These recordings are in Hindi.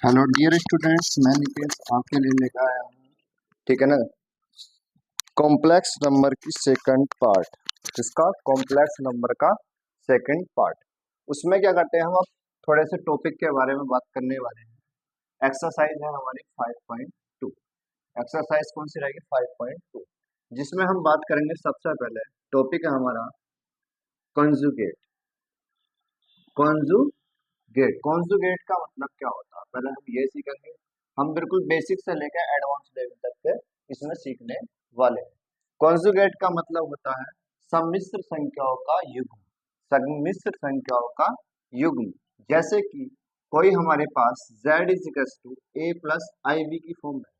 हेलो डियर स्टूडेंट्स, मैं निकेश आपके लिए लेकर आया हूँ। ठीक है ना, कॉम्प्लेक्स नंबर की सेकंड पार्ट। इसका कॉम्प्लेक्स नंबर का सेकंड पार्ट। उसमें क्या करते हैं हम, अब थोड़े से टॉपिक के बारे में बात करने वाले हैं। एक्सरसाइज है हमारी 5.2। एक्सरसाइज कौन सी रहेगी? 5.2, जिसमें हम बात करेंगे। सबसे पहले टॉपिक है हमारा कॉन्जुगेट। कॉन्जुगेट का मतलब क्या होता है, पहले हम ये सीखेंगे। हम बिल्कुल बेसिक से लेकर एडवांस लेवल तक के इसमें सीखने वाले हैं। कॉन्जुगेट का मतलब होता है सम्मिश्र संख्याओं का युग्म। सम्मिश्र संख्याओं का युग्म। जैसे कि कोई हमारे पास z is equal to a plus i b की फॉर्म है।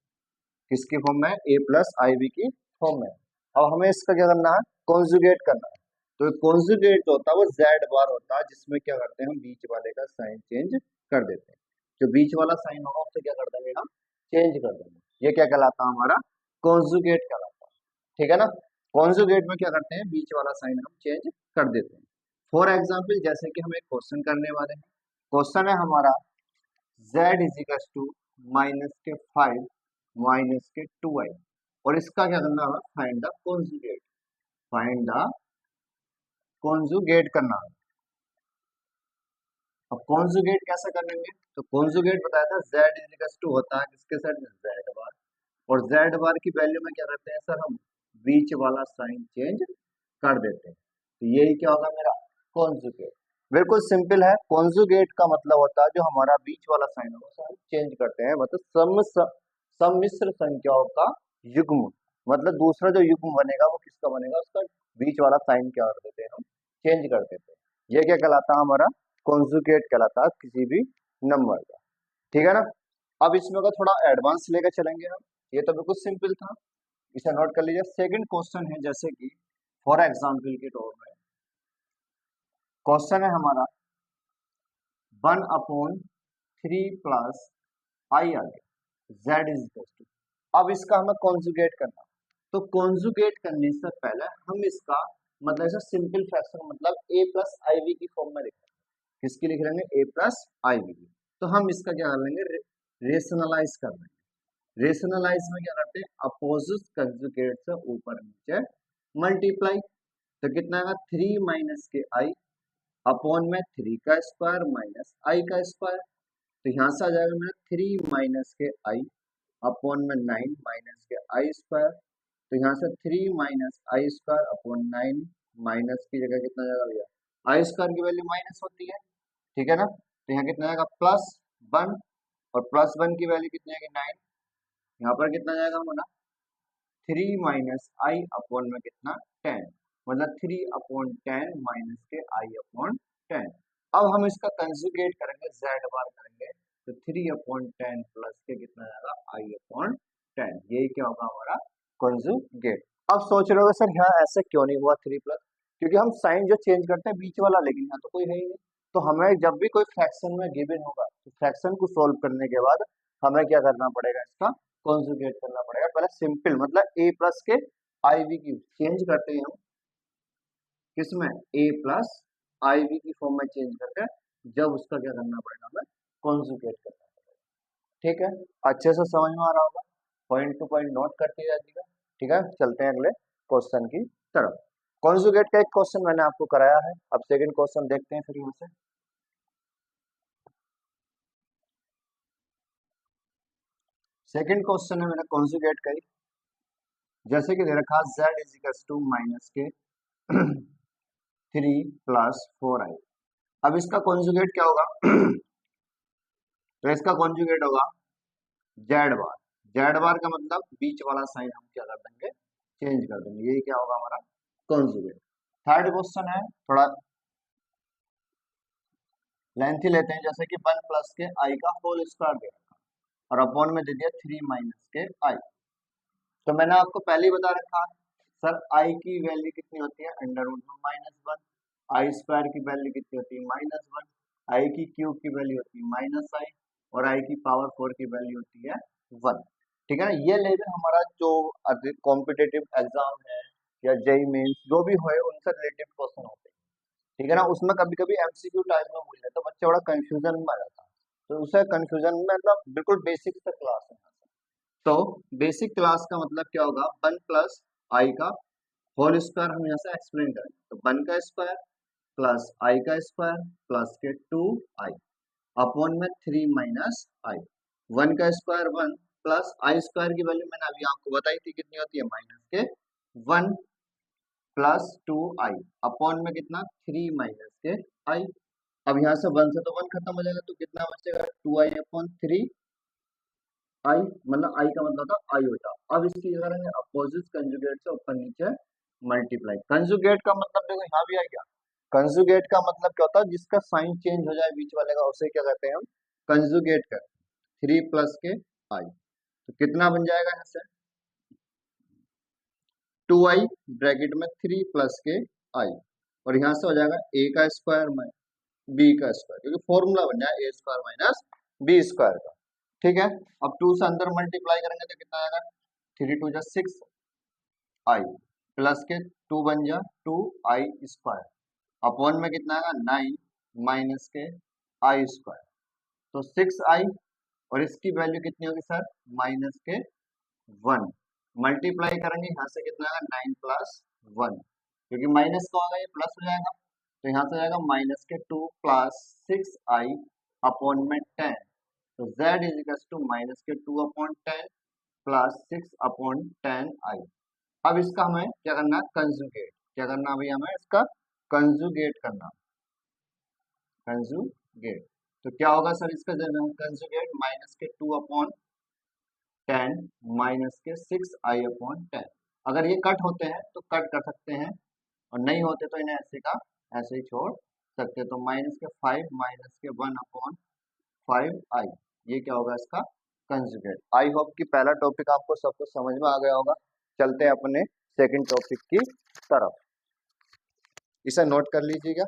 किसकी फॉर्म में? ए प्लस आई बी की फॉर्म में। अब हमें इसका क्या करना है? कॉन्जुगेट करना है। तो कॉन्जुगेट जो होता है वो जेड बार होता है, जिसमें क्या करते हैं हम बीच वाले का साइन चेंज कर देते हैं। जो बीच वाला साइन होगा उससे क्या कर देंगे हम? चेंज कर देंगे। ये क्या कहलाता है? हमारा कॉन्जुगेट कहलाता है। ठीक है ना। कॉन्जुगेट में क्या करते हैं? बीच वाला साइन हम चेंज कर देते हैं। फॉर एग्जाम्पल, जैसे कि हम एक क्वेश्चन करने वाले हैं। क्वेश्चन है हमारा z is equal to minus के 5 माइनस के 2i, और इसका क्या करना है? Find the conjugate. Find the conjugate करना है। अब कॉन्जुगेट कैसे करेंगे? तो कॉन्जुगेट बताया था z इज इक्वल टू होता है किसके साथ में? z बार। और z बार की वैल्यू में क्या करते हैं सर? हम बीच वाला साइन चेंज कर देते हैं। तो यही क्या होगा मेरा? कॉन्जुगेट। बिल्कुल सिंपल है। कॉन्जुगेट का मतलब होता है जो हमारा बीच वाला साइन होगा उसे हम चेंज करते हैं। मतलब सम्मिश्र संख्याओं का युग्म। मतलब दूसरा जो युग्म बनेगा वो किसका बनेगा? उसका बीच वाला साइन क्या कर देते हैं हम? चेंज कर देते हैं। ये क्या कहलाता है? हमारा कॉन्जुगेट कहलाता है किसी भी नंबर का। ठीक है ना। अब इसमें का थोड़ा एडवांस लेकर चलेंगे हम। ये तो बिल्कुल सिंपल था, इसे नोट कर लीजिए। सेकंड क्वेश्चन है, जैसे कि फॉर एग्जाम्पल के तौर में क्वेश्चन है हमारा 1/3 प्लस आई आ गया, जेड इज इक्वल टू। अब इसका हमें कॉन्जुगेट करना। तो कॉन्जुगेट करने से पहले हम इसका मतलब ऐसा सिंपल फ्रैक्शन, मतलब ए प्लस आई बी की फॉर्म में लिख लेंगे। किसकी लिख लेंगे? ए प्लस आई बी की। तो हम इसका क्या कर लेंगे? रेशनलाइज कर लेंगे। रेशनलाइज में क्या करते हैं? अपोजिट कंजुगेट से ऊपर नीचे मल्टीप्लाई। तो कितना आएगा? 3 माइनस के आई अपॉन में 3 का स्क्वायर माइनस आई का स्क्वायर। तो यहाँ से आ जाएगा मेरा 3 माइनस के आई अपॉन में 9 माइनस के आई स्क्वायर। तो यहाँ से 3 माइनस आई स्क्वायर अपॉन 9, माइनस की जगह कितना जाएगा भैया? आई स्क्वायर की वैल्यू माइनस होती है। ठीक है ना। तो यहाँ कितना जाएगा? +1। और +1 की वैल्यू कितनी आएगी? 9। यहाँ पर कितना जाएगा हमारा? 3 माइनस आई अपॉन में कितना? 10। मतलब 3 अपॉन 10 माइनस के आई अपॉन 10। अब हम इसका कंजुगेट करेंगे, जेड बार करेंगे। तो 3 अपॉन 10 प्लस के कितना जाएगा? आई अपॉन 10। यही क्या होगा? हमारा कंजुगेट। अब सोच रहे होगे सर यहाँ ऐसे क्यों नहीं हुआ 3 प्लस? क्योंकि हम साइन जो चेंज करते हैं बीच वाला, लेकिन यहाँ तो कोई है ही नहीं। तो हमें जब भी कोई फ्रैक्शन में गिवन होगा तो फ्रैक्शन को सोल्व करने के बाद हमें क्या करना पड़ेगा? इसका कॉन्जुगेट करना पड़ेगा। पहले सिंपल मतलब ए प्लस के आई बी की चेंज करते हैं हम किसमें? ए प्लस आई बी की फॉर्म में चेंज करके जब उसका क्या करना पड़ेगा? हमें कॉन्जुगेट करना पड़ेगा। ठीक है। अच्छे से समझ में आ रहा होगा। पॉइंट टू पॉइंट नोट करते जाइएगा। ठीक है, चलते हैं अगले क्वेश्चन की तरफ। कॉन्जुगेट का एक क्वेश्चन मैंने आपको कराया है। अब सेकंड क्वेश्चन देखते हैं फिर यहाँ से। सेकंड क्वेश्चन है मैंने कॉन्जुगेट करी। जैसे कि दे रखा z is equal to minus के 3 + 4i। अब इसका कॉन्जुगेट क्या होगा? तो इसका कॉन्जुगेट होगा जेड बार। जेड बार का मतलब बीच वाला साइन हम क्या कर देंगे? चेंज कर देंगे। यही क्या होगा? हमारा कॉन्जुगेट। थर्ड क्वेश्चन है, थोड़ा लेंथी लेते हैं। जैसे कि 1 प्लस के आई का होल स्क्वायर दे रखा और अपॉन में दे दिया 3 माइनस के आई। तो मैंने आपको पहले ही बता रखा सर आई की वैल्यू कितनी होती है? √1 आई स्क्वायर की वैल्यू कितनी होती है? -1। आई की क्यूब की वैल्यू होती है -आई, और आई की पावर 4 की वैल्यू होती है 1। ठीक है ना। ये लेवल हमारा जो कॉम्पिटेटिव एग्जाम है या जेई मेंस जो भी हो उनसे रिलेटेड क्वेश्चन होते हैं। ठीक है ना। उसमें कभी कभी एमसीक्यू टाइप में पूछ लेते तो बच्चा बड़ा कंफ्यूजन में आ जाता है। तो उसे कंफ्यूजन में मतलब बिल्कुल बेसिक सा क्लास है। तो बेसिक क्लास का मतलब क्या होगा, 1 + i का होल स्क्वायर हम यहाँ से एक्सप्लेन करेंगे। तो 1 का स्क्वायर प्लस i का स्क्वायर प्लस के 2i अपॉन में 3 - i। 1 का स्क्वायर 1 प्लस आई स्क्वायर की वैल्यू मैंने अभी आपको बताई थी कितनी होती है, माइनस के 1 प्लस 2i अपॉन में कितना 3 माइनस के i। अब यहाँ से 1 से तो 1 खत्म हो जाएगा, तो कितना बचेगा 2i अपॉन 3 आई, मतलब आई का मतलब था आयोटा। अब इसकी अगर है अपोजिट कंजुगेट से ऊपर नीचे मल्टीप्लाई। कंजुगेट का मतलब देखो यहाँ भी आ गया। कंजुगेट का मतलब क्या होता है, जिसका साइन चेंज हो जाए बीच वाले का, उसे क्या कहते हैं हम, कंजुगेट कर। 3 प्लस के आई, तो कितना बन जाएगा यहाँ से 2i ब्रैकेट में 3 प्लस के आई, और यहाँ से हो जाएगा a का स्क्वायर में b का स्क्वायर, क्योंकि फॉर्मूला बन जाए a square minus b square का। ठीक है, अब 2 से अंदर मल्टीप्लाई करेंगे तो कितना आएगा 3 2 जा 6 आई प्लस के 2 बन जा 2i स्क्वायर अपॉन में कितना आएगा 9 माइनस के आई स्क्वायर, तो 6i, और इसकी वैल्यू कितनी होगी सर माइनस के 1। मल्टीप्लाई करेंगे यहाँ से कितना आएगा 9 प्लस 1, क्योंकि माइनस का होगा ये प्लस हो जाएगा, तो यहाँ से जाएगा माइनस के 2 प्लस 6i अपॉन में 10। तो z is equal to minus के 2 अपॉन 10 प्लस 6 अपॉन 10i। अब इसका हमें क्या करना है कंजुगेट, क्या करना अभी हमें इसका कंजुगेट करना, कंजुगेट। तो क्या होगा सर इसका कंजुगेट, माइनस के 2 अपॉन 10 माइनस के 6i अपॉन 10। अगर ये कट होते हैं तो कट कर सकते हैं, और नहीं होते तो इन्हें ऐसे का ऐसे ही छोड़ सकते हैं। तो माइनस के 5 माइनस के 1 अपॉन 5i, ये क्या होगा इसका कंजुगेट। आई होप कि पहला टॉपिक आपको सब कुछ समझ में आ गया होगा। चलते हैं अपने सेकंड टॉपिक की तरफ, इसे नोट कर लीजिएगा।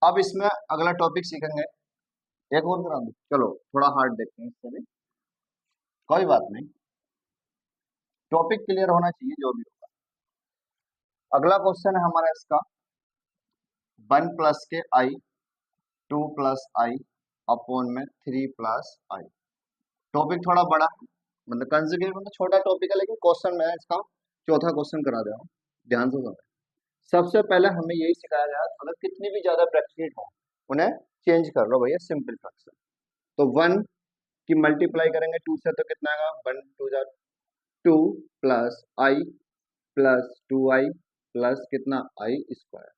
अब इसमें अगला टॉपिक सीखेंगे, एक और करा दूं, चलो थोड़ा हार्ड देखते हैं इससे भी, कोई बात नहीं, टॉपिक क्लियर होना चाहिए जो भी होगा। अगला क्वेश्चन है हमारा इसका 1 प्लस के आई 2 प्लस आई अपॉन में 3 प्लस आई। टॉपिक थोड़ा बड़ा है, मतलब कंजुगेट मतलब छोटा टॉपिक है, लेकिन क्वेश्चन मैं इसका चौथा क्वेश्चन करा दे रहा हूँ, ध्यान से सुनो। सबसे पहले हमें यही सिखाया गया, मतलब कितनी भी ज्यादा ब्रैकेट हो उन्हें चेंज कर लो भैया, सिंपल फ्रैक्शन। तो 1 की मल्टीप्लाई करेंगे 2 से तो कितना आएगा 1 2 जा 2 प्लस आई प्लस 2i प्लस कितना आई स्क्वायर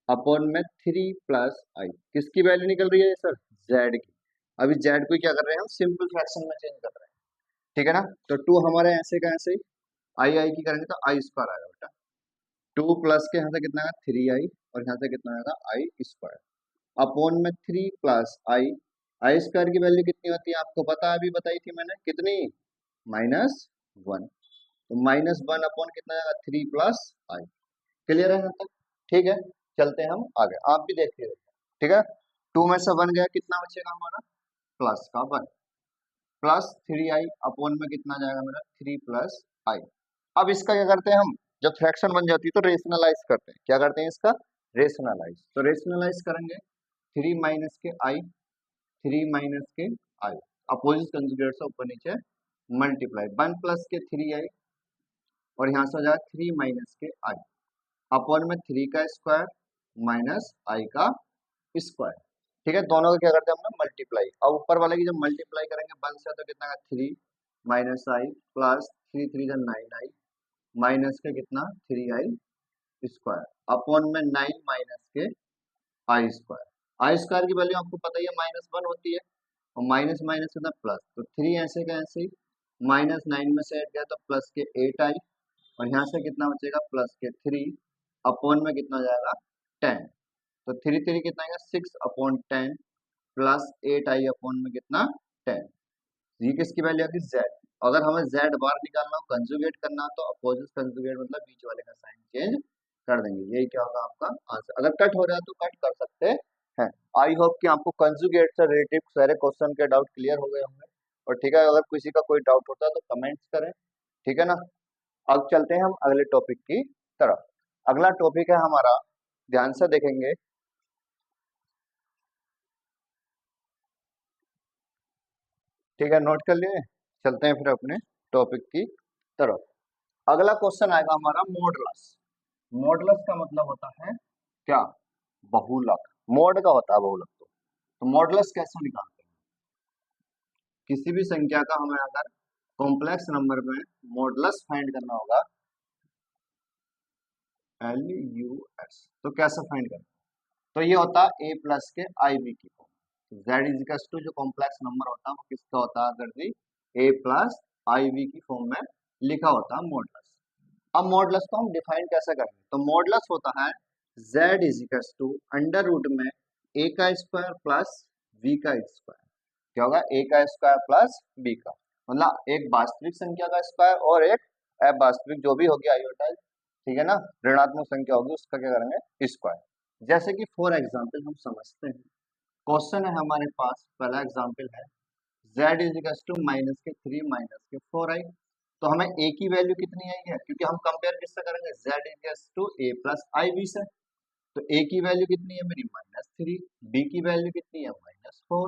अपॉन में 3 प्लस आई। किसकी वैल्यू निकल रही है सर z की। अभी z को क्या कर रहे हैं हम सिंपल फ्रैक्शन में चेंज कर रहे हैं, ठीक है ना। तो 2 हमारे ऐसे का ऐसे ही, आई की करेंगे तो आई स्क्वायर आएगा बेटा, 2 प्लस के यहाँ से कितना आएगा 3i, और यहाँ से कितना आएगा आई स्क्वायर अपॉन में 3 प्लस आई स्क्वायर की वैल्यू कितनी होती है आपको पता है, अभी बताई थी मैंने कितनी, -1। तो -1 अपॉन कितना आएगा 3 प्लस आई। क्लियर है यहाँ तक, ठीक है। चलते हैं हम आगे, आप भी देखते रहिए, ठीक है। 2 में से 1 गया, कितना बचेगा हमारा प्लस का 1 प्लस 3i अपॉन में कितना जाएगा मेरा 3 प्लस आई। अब इसका क्या करते हैं हम, जब फ्रैक्शन बन जाती है तो रेशनलाइज करते हैं, क्या करते हैं इसका रेशनलाइज। तो रेशनलाइज करेंगे 3 माइनस के आई 3 माइनस के आई, अपोजिट कंजुगेट से ऊपर नीचे मल्टीप्लाई 1 प्लस के 3i, और यहाँ से हो जाएगा 3 माइनस के आई अपॉन में 3 का स्क्वायर माइनस आई का स्क्वायर, ठीक है। दोनों का क्या करते हैं हम लोग मल्टीप्लाई। अब ऊपर वाले की जब मल्टीप्लाई करेंगे 1 से तो कितना का 3 माइनस आई प्लस 3 3 जा 9i माइनस के कितना 3i स्क्वायर अपॉन में 9 माइनस के आई स्क्वायर। आई स्क्वायर की वैल्यू आपको पता ही है -1 होती है, और माइनस माइनस होता है प्लस, तो 3 ऐसे का ऐसे ही, -9 में से ऐड किया तो प्लस के 8i, और यहाँ से कितना बचेगा प्लस के 3 अपॉन में कितना जाएगा 10। तो 3 3 कितना आएगा 6 अपॉन 10 प्लस 8i अपॉन में कितना 10। ये किसकी वैल्यू आती है z। अगर हमें z बार निकालना हो कंजुगेट करना तो अपोजिट कंजुगेट मतलब बीच वाले का साइन चेंज कर देंगे, यही क्या होगा आपका आंसर। अगर कट हो रहा है तो कट कर सकते हैं। आई होप कि आपको कंजुगेट से रिलेटेड सारे क्वेश्चन के डाउट क्लियर हो गए होंगे। और ठीक है, अगर किसी का कोई डाउट होता है तो कमेंट्स करें, ठीक है ना। अब चलते हैं हम अगले टॉपिक की तरफ। अगला टॉपिक है हमारा, ध्यान से देखेंगे, ठीक है, नोट कर लिए। चलते हैं फिर अपने टॉपिक की तरफ। अगला क्वेश्चन आएगा हमारा मॉडुलस। मॉडुलस का मतलब होता है क्या? बहुलक। मॉड का होता है बहुलक। तो मॉडुलस कैसे निकालते हैं? किसी भी संख्या का हमें अगर कॉम्प्लेक्स नंबर में मॉडुलस फाइंड करना होगा, LUS, तो कैसे फाइंड करना? तो ये होता है a प्लस के आई बी की फॉर्म। जेड इजिकल्स टू जो कॉम्प्लेक्स नंबर होता है वो किसका होता है? अगर जी a प्लस आई बी की फॉर्म में लिखा होता है मॉडुलस। अब मॉडुलस को हम डिफाइन कैसे करेंगे? तो मॉडुलस होता है z is equals to under root में a का स्क्वायर प्लस b का स्क्वायर। क्या होगा? a का स्क्वायर प्लस b का, मतलब एक वास्तविक संख्या का स्क्वायर और एक अवास्तविक जो भी होगी आयोटा, ठीक है ना, ऋणात्मक संख्या होगी उसका क्या करेंगे? स्क्वायर। जैसे कि फॉर एग्जांपल हम समझते हैं, क्वेश्चन है हमारे पास, पहला एग्जांपल है z इज टू माइनस के 3 माइनस के 4i। तो हमें a की वैल्यू कितनी आई है? क्योंकि हम कंपेयर किससे करेंगे? z is to a plus i b से। तो a की वैल्यू कितनी है मेरी? -3। b की वैल्यू कितनी है? -4।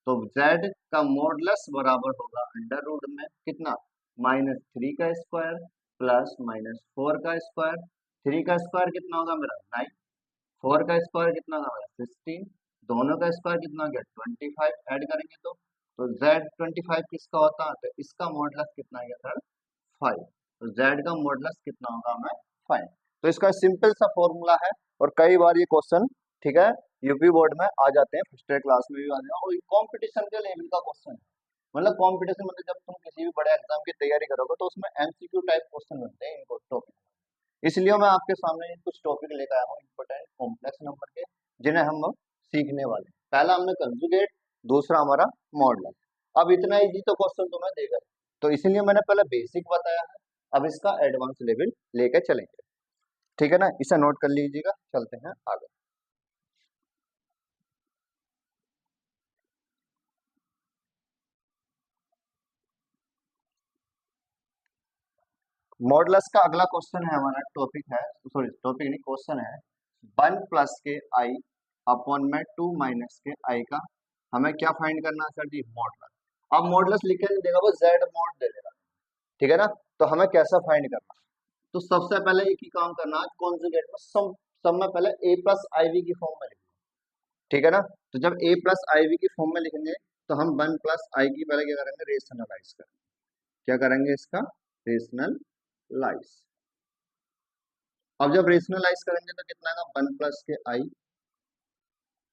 तो z का मॉडुलस बराबर होगा अंडर रूट में कितना? -3 का स्क्वायर प्लस -4 का स्क्वायर। 3 का स्क्वायर कितना होगा मेरा? 9। 4 का स्क्वायर कितना होगा मेरा? 16। दोनों का स्क्वायर कितना हो गया? 25। ऐड करेंगे तो z 25 किसका होता है? तो इसका मॉडुलस कितना आ गया सर? 5। तो z का मॉडुलस कितना होगा? हमें 5। तो इसका सिंपल सा फॉर्मूला है, और कई बार ये क्वेश्चन, ठीक है, यूपी बोर्ड में आ जाते हैं, फर्स्ट ईयर क्लास में भी आ जाते हैं, और कॉम्पिटिशन के लेवल का क्वेश्चन है। मतलब कॉम्पिटिशन मतलब जब तुम किसी भी बड़े एग्जाम की तैयारी करोगे तो उसमें एमसीक्यू टाइप क्वेश्चन बनते हैं इनको टॉपिक। इसलिए मैं आपके सामने कुछ टॉपिक लेकर आया हूँ इंपॉर्टेंट कॉम्प्लेक्स नंबर के, जिन्हें हम सीखने वाले हैं। पहला हमने कंजुगेट, दूसरा हमारा मॉडुलस। अब इतना इजी तो क्वेश्चन तुम्हें देगा, तो इसीलिए मैंने पहले बेसिक बताया है, अब इसका एडवांस लेवल लेके चलेंगे, ठीक है ना। इसे नोट कर लीजिएगा, चलते हैं आगे। मॉडुलस का अगला क्वेश्चन है हमारा, टॉपिक है, सॉरी टॉपिक नहीं, क्वेश्चन है 1 प्लस के आई अपॉन में 2 माइनस के आई का हमें क्या फाइंड करना है सर जी? मॉडुलस। अब मॉडुलस लिख के नहीं देगा वो, जेड मॉड दे देगा, ठीक है ना। तो हमें कैसा फाइंड करना है? तो सबसे पहले एक ही काम करना है, कॉन्जुगेट में सब में पहले a प्लस आई वी की फॉर्म में लिखना, ठीक है ना। तो जब a प्लस आई वी की फॉर्म में लिखेंगे तो हम 1 प्लस आई की पहले क्या करेंगे? रेशनलाइज करेंगे। क्या करेंगे? इसका रेशनलाइज। अब जब रेशनलाइज करेंगे तो कितना आएगा? 1 प्लस के आई,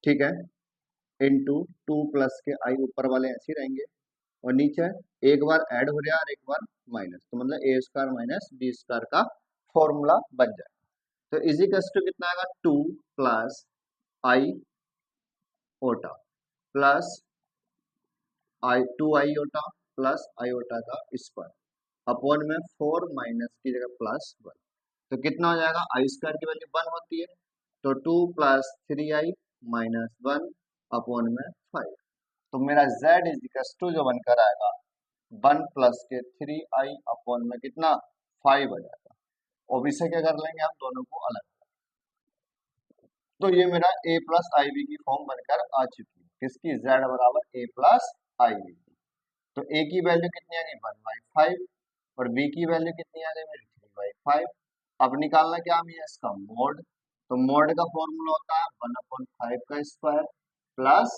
ठीक है, इंटू 2 प्लस के आई, ऊपर वाले ऐसे ही रहेंगे, और नीचे एक बार ऐड हो जाए और एक बार माइनस, तो मतलब ए स्क्वायर माइनस बी स्क्वायर का फॉर्मूला बन जाए। तो इज इक्वल्स टू कितना आएगा? 2 प्लस आई ओटा प्लस आई 2 आईओटा प्लस आईओटा का स्क्वायर अपॉन में 4 माइनस की जगह +1। तो कितना हो जाएगा? आई स्क्वायर की वैल्यू 1 होती है, तो 2 प्लस 3i माइनस 1 अपॉन में 5। तो मेरा z इज इक्वल्स टू जो बनकर आएगा 1 प्लस के 3i अपॉन में कितना? 5 हो जाएगा। और इसे क्या कर लेंगे हम दोनों को अलग। तो ये मेरा a प्लस आई बी की फॉर्म बनकर आ चुकी है, किसकी? z बराबर a प्लस आई बी। तो a की वैल्यू कितनी आ गई? 1/5, और b की वैल्यू कितनी आ गई मेरी? 3/5। अब निकालना क्या हमें? इसका मोड। तो मोड का फॉर्मूला होता है 1/5 का स्क्वायर प्लस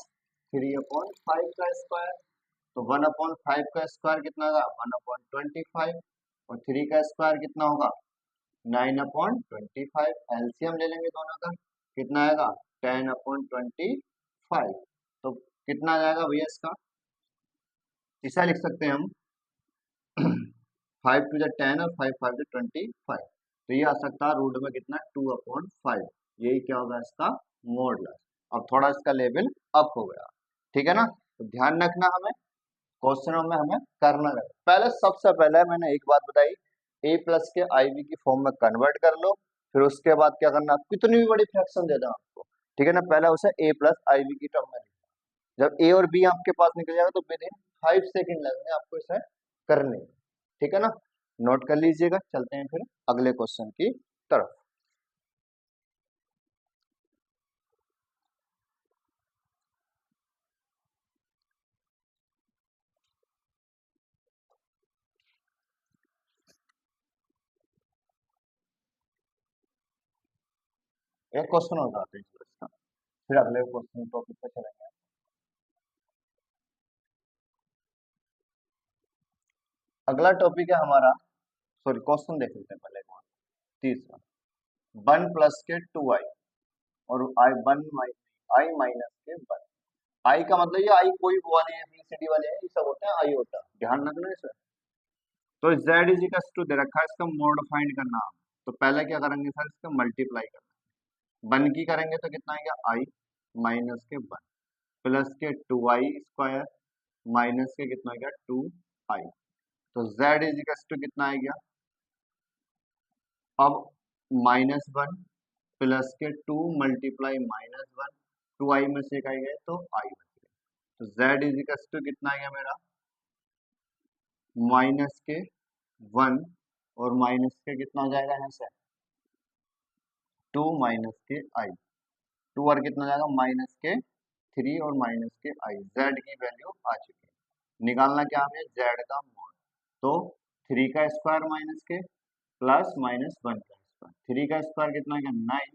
3/5 का स्क्वायर। तो 1/5 का स्क्वायर कितना होगा? 1/25, और 3 का स्क्वायर कितना होगा? 9/25। एलसीएम ले लेंगे दोनों का, कितना आएगा? 10/25। तो कितना आ जाएगा भैया इसका? ऐसा लिख सकते हैं हम 5 टू द 10 और 5 5 टू 25। तो ये आ सकता है रूट में कितना? 2/5। यही क्या होगा? इसका मॉडुलस। अब थोड़ा इसका लेवल अप हो गया, ठीक है ना। तो ध्यान रखना, हमें क्वेश्चनों में हमें करना है। पहले सबसे पहले मैंने एक बात बताई, a प्लस के आई बी की फॉर्म में कन्वर्ट कर लो, फिर उसके बाद क्या करना? कितनी भी बड़ी फ्रैक्शन दे दो आपको, ठीक है ना, पहले उसे a प्लस आई बी की टर्म में लिखना। जब a और b आपके पास निकल जाएगा तो विद इन 5 सेकंड लगेंगे आपको इसे करने में। ठीक है ना, नोट कर लीजिएगा। चलते हैं फिर अगले क्वेश्चन की तरफ। एक क्वेश्चन हो जाते हैं इसका, फिर अगले क्वेश्चन टॉपिक पे चलेंगे। अगला टॉपिक है हमारा, सॉरी क्वेश्चन देख लेते हैं पहले एक बार। तीसरा, 1 + 2i और आई 1 आई माइनस के 1। आई का मतलब ये आई कोई वो वाले हैं बीसीडी वाले हैं, ये सब होते हैं आई होता है, ध्यान रखना इसे। तो z इज इक्वल टू दे रखा है, इसका मोड फाइंड करना। तो पहले क्या करेंगे सर, इसका मल्टीप्लाई करना। 1 की करेंगे तो कितना आएगा, आई माइनस के 1 प्लस के 2i² माइनस के कितना आ गया 2i। तो z इज इक्वल टू कितना आ गया, अब -1 प्लस के 2 मल्टीप्लाई -1, 2i में से एक आ गया तो i बच गया। तो z इज इक्वल टू कितना आ गया मेरा, माइनस के 1 और माइनस के कितना हो जाएगा यहाँ से 2 माइनस के i, 2 और कितना हो जाएगा माइनस के 3 और माइनस के i। z की वैल्यू आ चुकी है, निकालना क्या हमें z का मोड। तो 3 का स्क्वायर माइनस के प्लस माइनस 1 का स्क्वायर, 3 का स्क्वायर कितना आ गया 9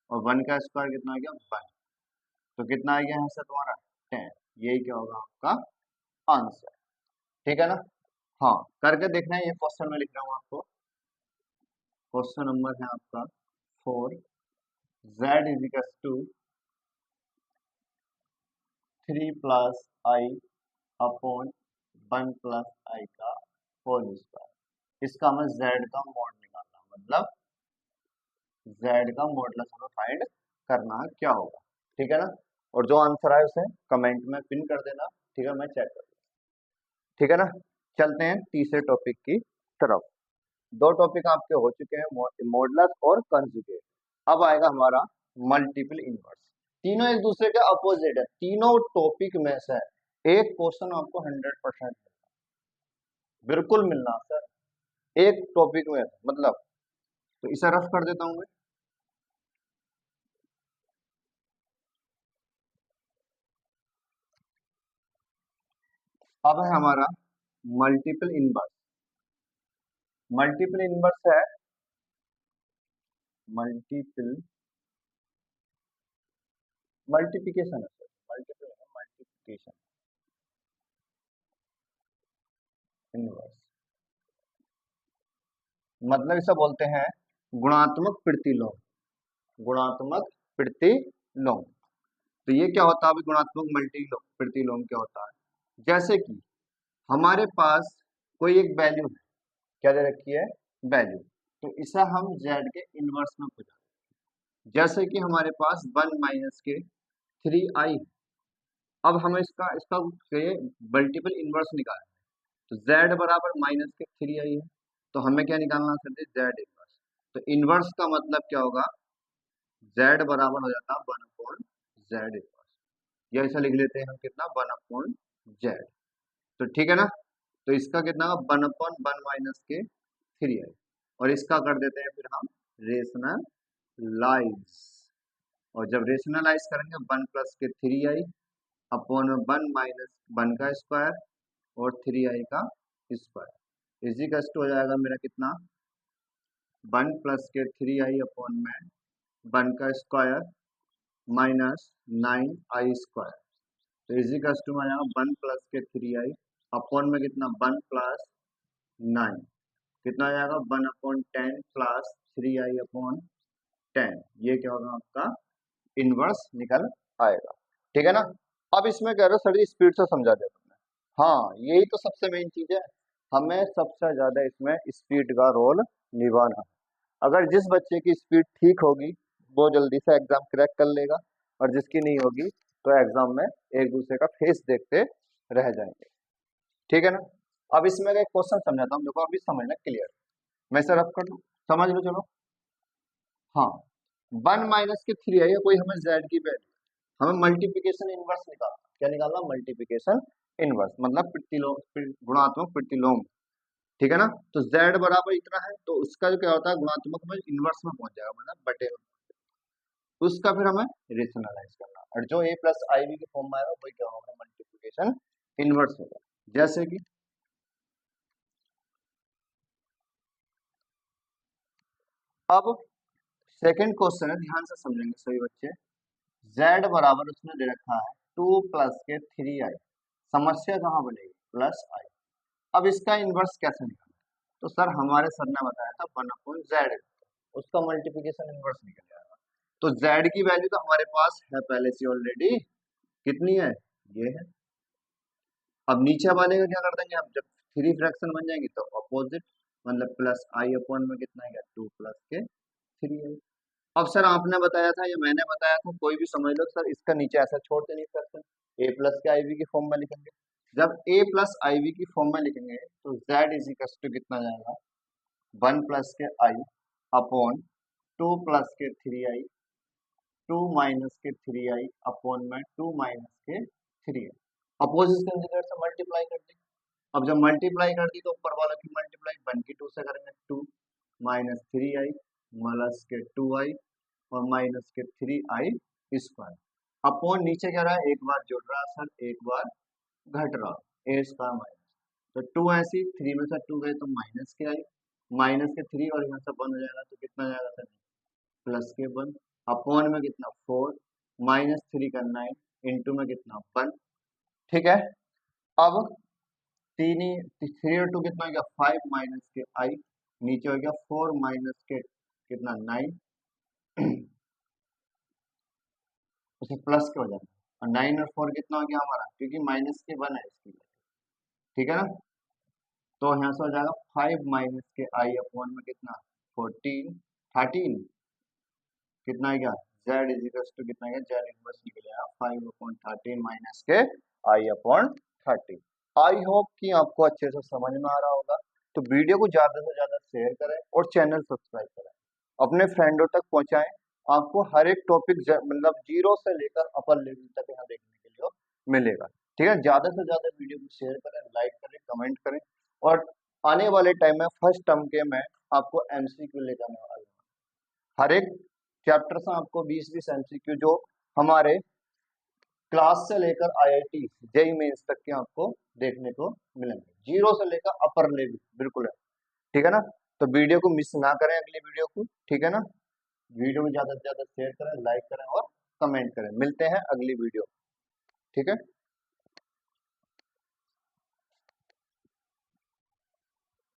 और 1 का स्क्वायर कितना आ गया 1। तो कितना आ गया यहाँ से तुम्हारा 10। यही क्या होगा आपका आंसर। ठीक है ना, हाँ करके देखना है। ये क्वेश्चन में लिख रहा हूँ आपको, क्वेश्चन नंबर है आपका 4। z is equal to 3 + i upon 1 + i का होल स्क्वायर। इसका हमें z का मोड निकालना, मतलब z का मॉडुलस हमें फाइंड करना है क्या होगा। ठीक है ना, और जो आंसर आए उसे कमेंट में पिन कर देना। ठीक है, मैं चेक कर लूँ। ठीक है ना, चलते हैं तीसरे टॉपिक की तरफ। दो टॉपिक आपके हो चुके हैं, मॉडुलस और कंजुगेट। अब आएगा हमारा मल्टीपल इनवर्स। तीनों एक दूसरे के अपोजिट है, तीनों टॉपिक में से एक क्वेश्चन आपको 100% बिल्कुल मिलना सर, एक टॉपिक में मतलब। तो इसे रफ कर देता हूं मैं। अब है हमारा मल्टीपल इनवर्स। मल्टीपल इनवर्स है मल्टीपल मल्टीप्लिकेशन है सर, मल्टीपल मल्टीप्लिकेशन इनवर्स, मतलब इसे बोलते हैं गुणात्मक प्रतिलोम। गुणात्मक प्रतिलोम, तो ये क्या होता है अभी, गुणात्मक प्रतिलोम क्या होता है, जैसे कि हमारे पास कोई एक वैल्यू है, क्या दे रखी है वैल्यू, तो इसे हम z के इनवर्स में पूछा। जैसे कि हमारे पास 1 माइनस के 3i है। अब हमें इसका इसका मल्टीपल इनवर्स निकालना है। तो z बराबर माइनस के 3i है, तो हमें क्या निकालना है z इनवर्स। तो इनवर्स का मतलब क्या होगा, z बराबर हो जाता है 1/z इनवर्स, या ऐसा लिख लेते हैं हम कितना 1/z। तो ठीक है ना, तो इसका कितना 1/1 माइनस के 3i, और इसका कर देते हैं फिर हम रेशनलाइज। और जब रेशनलाइज करेंगे 1 प्लस के 3i अपॉन 1 माइनस 1 का स्क्वायर और 3i का स्क्वायर इजिकल्स टू हो जाएगा मेरा कितना 1 प्लस के 3i अपॉन में 1 का स्क्वायर माइनस 9i²। तो इजिकल्स टू में आ जाएगा 1 प्लस के 3i अपॉन में कितना 1 प्लस 9, कितना आ जाएगा 1/10 प्लस 3i अपॉन 10। ये क्या होगा आपका इनवर्स निकल आएगा। ठीक है ना, अब इसमें कह रहे हो सर स्पीड से समझा दे तुमने। हाँ यही तो सबसे मेन चीज है, हमें सबसे ज्यादा इसमें स्पीड का रोल निभाना है। अगर जिस बच्चे की स्पीड ठीक होगी वो जल्दी से एग्जाम क्रैक कर लेगा, और जिसकी नहीं होगी तो एग्जाम में एक दूसरे का फेस देखते रह जाएंगे। ठीक है ना, अब इसमें एक क्वेश्चन समझाता हूँ, देखो अभी समझना क्लियर। मैं सर रफ कर लूँ, समझ लो चलो। हाँ 1 माइनस के 3i है, कोई हमें z की वैल्यू, हमें मल्टीप्लिकेशन इनवर्स निकालना। क्या निकालना, मल्टीप्लिकेशन इनवर्स मतलब प्रतिलोम, गुणात्मक प्रतिलोम, ठीक है ना। तो z बराबर इतना है तो उसका जो क्या होता है गुणात्मक में इनवर्स में पहुंच जाएगा मतलब बटे में। तो उसका फिर हमें रेशनलाइज करना और जो a प्लस आई बी के फॉर्म में आएगा वही क्या होगा मल्टीप्लिकेशन इनवर्स होगा। जैसे कि अब सेकंड क्वेश्चन है, ध्यान से समझेंगे सभी बच्चे। z बराबर उसने दे रखा है 2 + 3i। समस्या कहाँ बनेगी प्लस आई। अब इसका इनवर्स कैसे निकालें, तो सर हमारे सर ने बताया था 1/z, उसका मल्टीप्लिकेशन इनवर्स निकल जाएगा। तो z की वैल्यू तो हमारे पास है पहले से ऑलरेडी, कितनी है ये है। अब नीचे वाले का क्या कर देंगे, अब जब थ्री फ्रैक्शन बन जाएंगे तो अपोजिट, मतलब प्लस आई अपॉन में कितना है 2 + 3 है। अब सर आपने बताया था या मैंने बताया था, कोई भी समझ लो सर, इसका नीचे ऐसा छोड़ते नहीं सकते, a प्लस के आई वी की फॉर्म में लिखेंगे। जब a प्लस आई वी की फॉर्म में लिखेंगे तो z इज इक्वल टू कितना जाएगा 1 + अपॉन 2 + 3i, 2 - 3i अपॉन में 2 - 3i। अपोजिट कंजुगेट से मल्टीप्लाई कर दी। अब जब मल्टीप्लाई कर दी तो ऊपर वाला की मल्टीप्लाई 1 की 2 से करेंगे, 2 - 3i प्लस के 2i और माइनस के 3i²। अपॉन नीचे क्या रहा है, एक बार जुड़ रहा है सर एक बार घट रहा, a² माइनस। तो 2 ऐसी 3 में से 2 गए तो माइनस के आई, माइनस के 3 और यहाँ से 1 हो जाएगा तो कितना जाएगा सर प्लस के 1। अपॉन में कितना 4 -3 का 9 इंटू में कितना 1, ठीक है। अब 3 और 2 कितना हो गया 5 माइनस के आई, नीचे हो गया 4 माइनस के कितना 9 उसे प्लस के हो जाएगा। और 9 और 4 कितना हो गया हमारा, क्योंकि माइनस के 1 है इसकी, ठीक है ना। तो यहाँ से हो जाएगा 5 माइनस के आई अपॉन में कितना 14 13 कितना है क्या z इज इक्वल टू कितना है z इनवर्स निकल आया 5/13 माइनस के आई अपॉन 13। आई होप कि आपको अच्छे से समझ में आ रहा होगा। तो वीडियो को ज्यादा से ज्यादा शेयर करें और चैनल सब्सक्राइब करें, अपने फ्रेंडों तक पहुंचाएं। आपको हर एक टॉपिक मतलब जीरो से लेकर अपर लेवल तक यहाँ देखने के लिए मिलेगा, ठीक है। ज्यादा से ज्यादा वीडियो को शेयर करें, लाइक करें, कमेंट करें। और आने वाले टाइम में फर्स्ट टर्म के मैं आपको एमसीक्यू लेकर आने वाला हूँ। हर एक चैप्टर से आपको 20-20 एमसीक्यू जो हमारे क्लास से लेकर आईआईटी जेई मेंस तक के आपको देखने को मिलेंगे, जीरो से लेकर अपर लेवल बिल्कुल है, ठीक है ना। तो वीडियो को मिस ना करें अगली वीडियो को, ठीक है ना। वीडियो को ज्यादा से ज्यादा शेयर करें, लाइक करें और कमेंट करें। मिलते हैं अगली वीडियो, ठीक है।